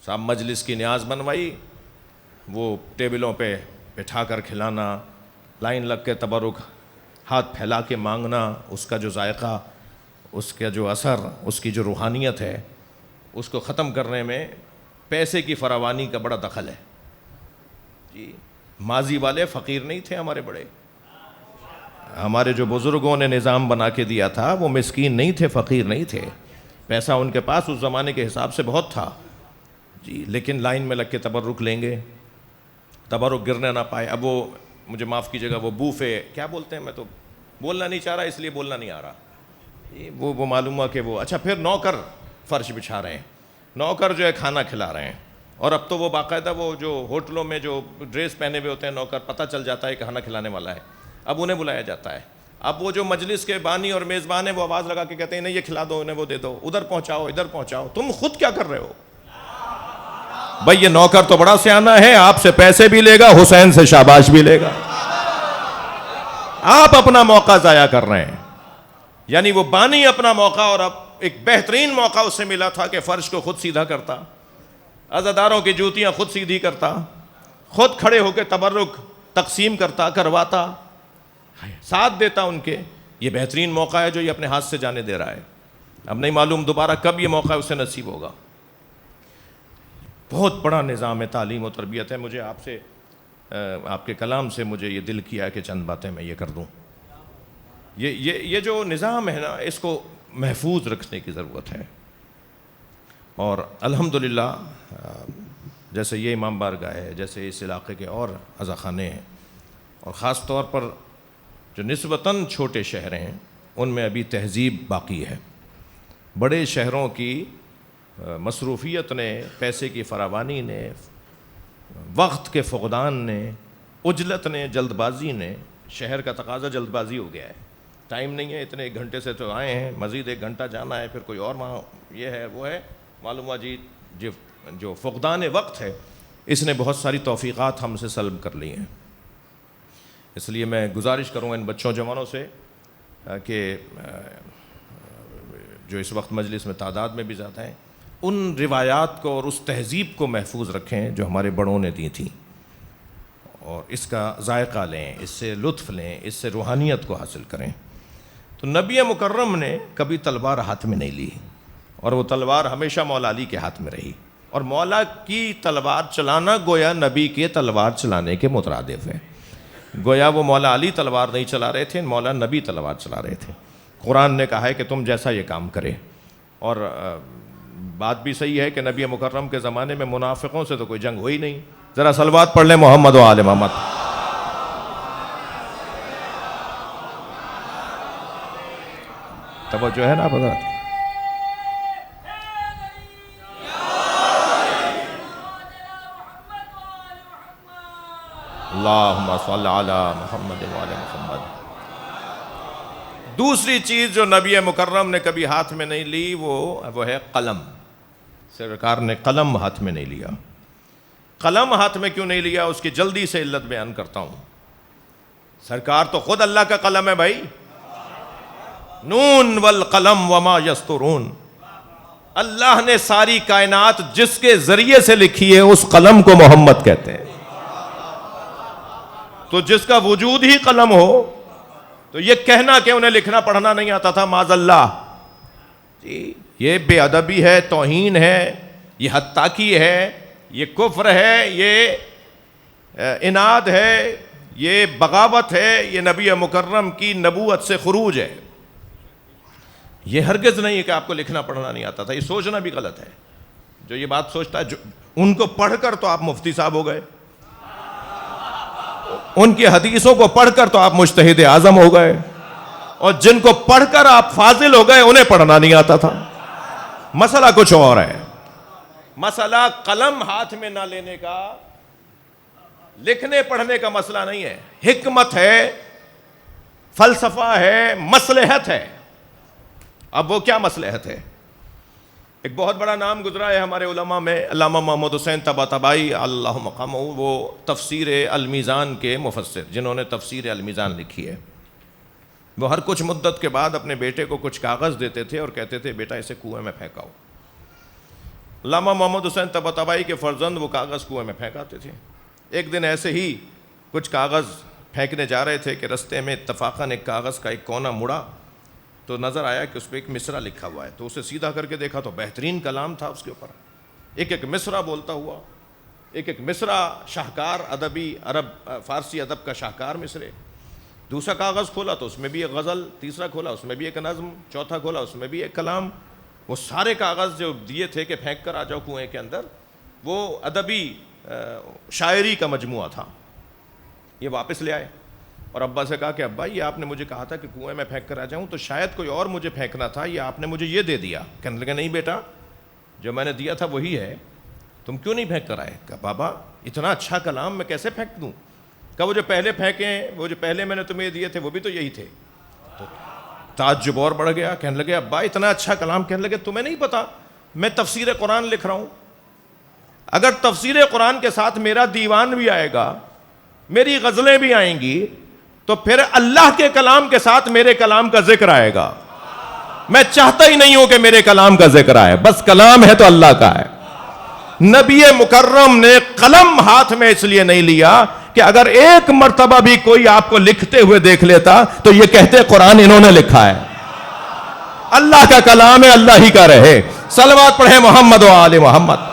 صاحب مجلس کی نیاز بنوائی، وہ ٹیبلوں پہ بٹھا کر کھلانا، لائن لگ کے تبرک، ہاتھ پھیلا کے مانگنا، اس کا جو ذائقہ، اس کا جو اثر، اس کی جو روحانیت ہے، اس کو ختم کرنے میں پیسے کی فراوانی کا بڑا دخل ہے جی۔ ماضی والے فقیر نہیں تھے، ہمارے بڑے، ہمارے جو بزرگوں نے نظام بنا کے دیا تھا وہ مسکین نہیں تھے، فقیر نہیں تھے، پیسہ ان کے پاس اس زمانے کے حساب سے بہت تھا جی، لیکن لائن میں لگ کے تبرک لیں گے، تبرک گرنے نہ پائے۔ اب وہ مجھے معاف کیجیے گا، وہ بوفے کیا بولتے ہیں، میں تو بولنا نہیں چاہ رہا اس لیے بولنا نہیں آ رہا، وہ معلوم ہوا کہ وہ اچھا پھر نوکر فرش بچھا رہے ہیں، نوکر جو ہے کھانا کھلا رہے ہیں، اور اب تو وہ باقاعدہ وہ جو ہوٹلوں میں جو ڈریس پہنے ہوئے ہوتے ہیں نوکر، پتہ چل جاتا ہے کہ کھانا کھلانے والا ہے، اب انہیں بلایا جاتا ہے۔ اب وہ جو مجلس کے بانی اور میزبان ہیں وہ آواز لگا کے کہتے ہیں نہیں یہ کھلا دو، انہیں وہ دے دو، ادھر پہنچاؤ ادھر پہنچاؤ، تم خود کیا کر رہے ہو بھائی؟ یہ نوکر تو بڑا سیانہ ہے، آپ سے پیسے بھی لے گا، حسین سے شاباش بھی لے گا، آپ اپنا موقع ضائع کر رہے ہیں۔ یعنی وہ بانی اپنا موقع، اور اب ایک بہترین موقع اس سے ملا تھا کہ فرش کو خود سیدھا کرتا، عزاداروں کی جوتیاں خود سیدھی کرتا، خود کھڑے ہو کے تبرک تقسیم کرتا، کرواتا، ساتھ دیتا ان کے۔ یہ بہترین موقع ہے جو یہ اپنے ہاتھ سے جانے دے رہا ہے، اب نہیں معلوم دوبارہ کب یہ موقع اسے نصیب ہوگا۔ بہت بڑا نظام تعلیم و تربیت ہے۔ مجھے آپ سے، آپ کے کلام سے مجھے یہ دل کیا کہ چند باتیں میں یہ کر دوں۔ یہ جو نظام ہے نا، اس کو محفوظ رکھنے کی ضرورت ہے، اور الحمدللہ جیسے یہ امام بارگاہ ہے، جیسے اس علاقے کے اور عزاخانے ہیں، اور خاص طور پر جو نسبتاً چھوٹے شہر ہیں ان میں ابھی تہذیب باقی ہے۔ بڑے شہروں کی مصروفیت نے، پیسے کی فراوانی نے، وقت کے فقدان نے، عجلت نے، جلد بازی نے، شہر کا تقاضا جلد بازی ہو گیا ہے، ٹائم نہیں ہے، اتنے ایک گھنٹے سے تو آئے ہیں، مزید ایک گھنٹہ جانا ہے، پھر کوئی اور وہاں یہ ہے وہ ہے، معلوم ہوا جی جو فقدان وقت ہے اس نے بہت ساری توفیقات ہم سے سلب کر لی ہیں۔ اس لیے میں گزارش کروں گا ان بچوں جوانوں سے کہ جو اس وقت مجلس میں تعداد میں بھی زیادہ ہیں، ان روایات کو اور اس تہذیب کو محفوظ رکھیں جو ہمارے بڑوں نے دی تھیں، اور اس کا ذائقہ لیں، اس سے لطف لیں، اس سے روحانیت کو حاصل کریں۔ تو نبی مکرم نے کبھی تلوار ہاتھ میں نہیں لی، اور وہ تلوار ہمیشہ مولا علی کے ہاتھ میں رہی، اور مولا کی تلوار چلانا گویا نبی کے تلوار چلانے کے مترادف ہے۔ گویا وہ مولا علی تلوار نہیں چلا رہے تھے، مولا نبی تلوار چلا رہے تھے۔ قرآن نے کہا ہے کہ تم جیسا یہ کام کرے، اور بات بھی صحیح ہے کہ نبی مکرم کے زمانے میں منافقوں سے تو کوئی جنگ ہوئی نہیں۔ ذرا صلوات پڑھ لیں محمد و آل محمد۔ توجہ ہے نا حضرات؟ اللہم صل علی محمد و آل محمد۔ دوسری چیز جو نبی مکرم نے کبھی ہاتھ میں نہیں لی وہ ہے قلم۔ سرکار نے قلم ہاتھ میں نہیں لیا۔ قلم ہاتھ میں کیوں نہیں لیا، اس کی جلدی سے علت بیان کرتا ہوں۔ سرکار تو خود اللہ کا قلم ہے بھائی، نون والقلم وما یسطرون۔ اللہ نے ساری کائنات جس کے ذریعے سے لکھی ہے اس قلم کو محمد کہتے ہیں۔ تو جس کا وجود ہی قلم ہو تو یہ کہنا کہ انہیں لکھنا پڑھنا نہیں آتا تھا، معاذ اللہ جی، یہ بے ادبی ہے، توہین ہے، یہ حتاکی ہے، یہ کفر ہے، یہ عناد ہے، یہ بغاوت ہے، یہ نبی مکرم کی نبوت سے خروج ہے۔ یہ ہرگز نہیں ہے کہ آپ کو لکھنا پڑھنا نہیں آتا تھا، یہ سوچنا بھی غلط ہے۔ جو یہ بات سوچتا ہے ان کو پڑھ کر تو آپ مفتی صاحب ہو گئے، ان کی حدیثوں کو پڑھ کر تو آپ مجتہد اعظم ہو گئے، اور جن کو پڑھ کر آپ فاضل ہو گئے انہیں پڑھنا نہیں آتا تھا۔ مسئلہ کچھ اور ہے۔ مسئلہ قلم ہاتھ میں نہ لینے کا، لکھنے پڑھنے کا مسئلہ نہیں ہے، حکمت ہے، فلسفہ ہے، مصلحت ہے۔ اب وہ کیا مصلحت ہے؟ ایک بہت بڑا نام گزرا ہے ہمارے علماء میں، علامہ محمد حسین طباطبائی اللہ مقامہ، وہ تفسیر المیزان کے مفسر جنہوں نے تفسیر المیزان لکھی ہے۔ وہ ہر کچھ مدت کے بعد اپنے بیٹے کو کچھ کاغذ دیتے تھے اور کہتے تھے بیٹا اسے کنویں میں پھینکاؤ۔ علامہ محمد حسین طباطبائی کے فرزند وہ کاغذ کنویں میں پھینک آتے تھے. ایک دن ایسے ہی کچھ کاغذ پھینکنے جا رہے تھے کہ رستے میں اتفاقاً ایک کاغذ کا ایک کونا مڑا تو نظر آیا کہ اس پہ ایک مصرع لکھا ہوا ہے. تو اسے سیدھا کر کے دیکھا تو بہترین کلام تھا اس کے اوپر, ایک ایک مصرع بولتا ہوا, ایک ایک مصرع شاہکار ادبی, عرب فارسی ادب کا شاہکار مصرے. دوسرا کاغذ کھولا تو اس میں بھی ایک غزل, تیسرا کھولا اس میں بھی ایک نظم, چوتھا کھولا اس میں بھی ایک کلام. وہ سارے کاغذ جو دیے تھے کہ پھینک کر آ جاؤ کنویں کے اندر, وہ ادبی شاعری کا مجموعہ تھا. یہ واپس لے آئے اور ابا سے کہا کہ ابا یہ آپ نے مجھے کہا تھا کہ کنویں میں پھینک کر آ جاؤں, تو شاید کوئی اور مجھے پھینکنا تھا, یہ آپ نے مجھے یہ دے دیا. کہنے لگا نہیں بیٹا, جو میں نے دیا تھا وہی ہے, تم کیوں نہیں پھینک کر آئے؟ کہا بابا اتنا اچھا کلام میں کیسے پھینک دوں؟ کہا وہ جو پہلے پھینکے, وہ جو پہلے میں نے تمہیں دیے تھے وہ بھی تو یہی تھے. تو تعجب اور بڑھ گیا, کہنے لگے ابا اتنا اچھا کلام. کہنے لگے تمہیں نہیں پتا میں تفسیر قرآن لکھ رہا ہوں, اگر تفسیر قرآن کے ساتھ میرا دیوان بھی آئے گا, میری غزلیں بھی آئیں گی, تو پھر اللہ کے کلام کے ساتھ میرے کلام کا ذکر آئے گا. میں چاہتا ہی نہیں ہوں کہ میرے کلام کا ذکر آئے, بس کلام ہے تو اللہ کا ہے. نبی مکرم نے قلم ہاتھ میں اس لیے نہیں لیا کہ اگر ایک مرتبہ بھی کوئی آپ کو لکھتے ہوئے دیکھ لیتا تو یہ کہتے قرآن انہوں نے لکھا ہے. اللہ کا کلام ہے, اللہ ہی کا رہے. صلوات پڑھیں محمد و آل محمد.